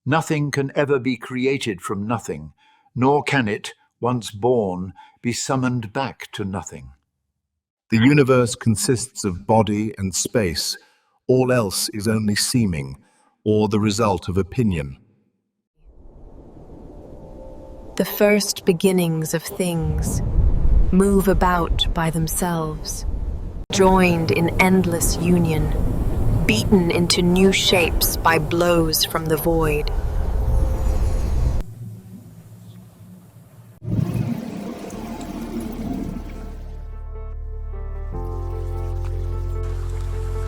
Nothing can ever be created from nothing, nor can it, once born, be summoned back to nothing. The universe consists of body and space. All else is only seeming, or the result of opinion. The first beginnings of things move about by themselves, joined in endless union, beaten into new shapes by blows from the void.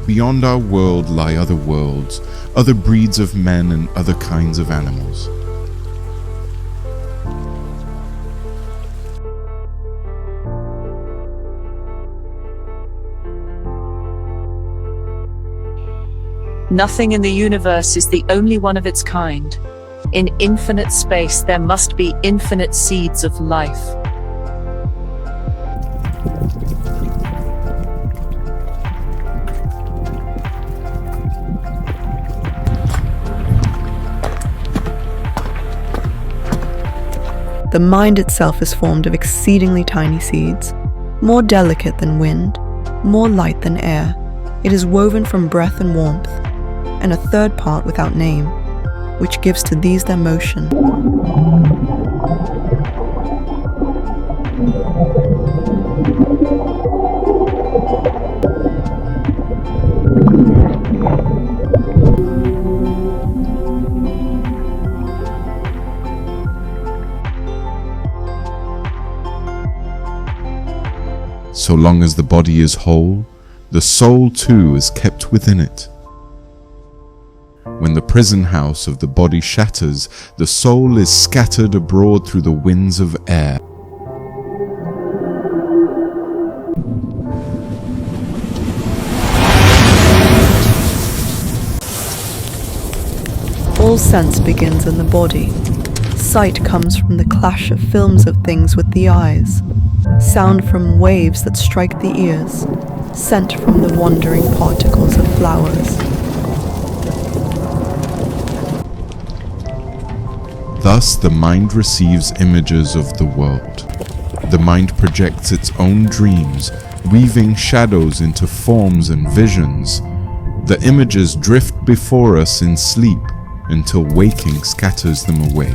Beyond our world lie other worlds, other breeds of men and other kinds of animals. Nothing in the universe is the only one of its kind. In infinite space, there must be infinite seeds of life. The mind itself is formed of exceedingly tiny seeds, more delicate than wind, more light than air. It is woven from breath and warmth, and a third part without name, which gives to these their motion. So long as the body is whole, the soul too is kept within it. When the prison house of the body shatters, the soul is scattered abroad through the winds of air. All sense begins in the body. Sight comes from the clash of films of things with the eyes, sound from waves that strike the ears, scent from the wandering particles of flowers. Thus the mind receives images of the world. The mind projects its own dreams, weaving shadows into forms and visions. The images drift before us in sleep until waking scatters them away.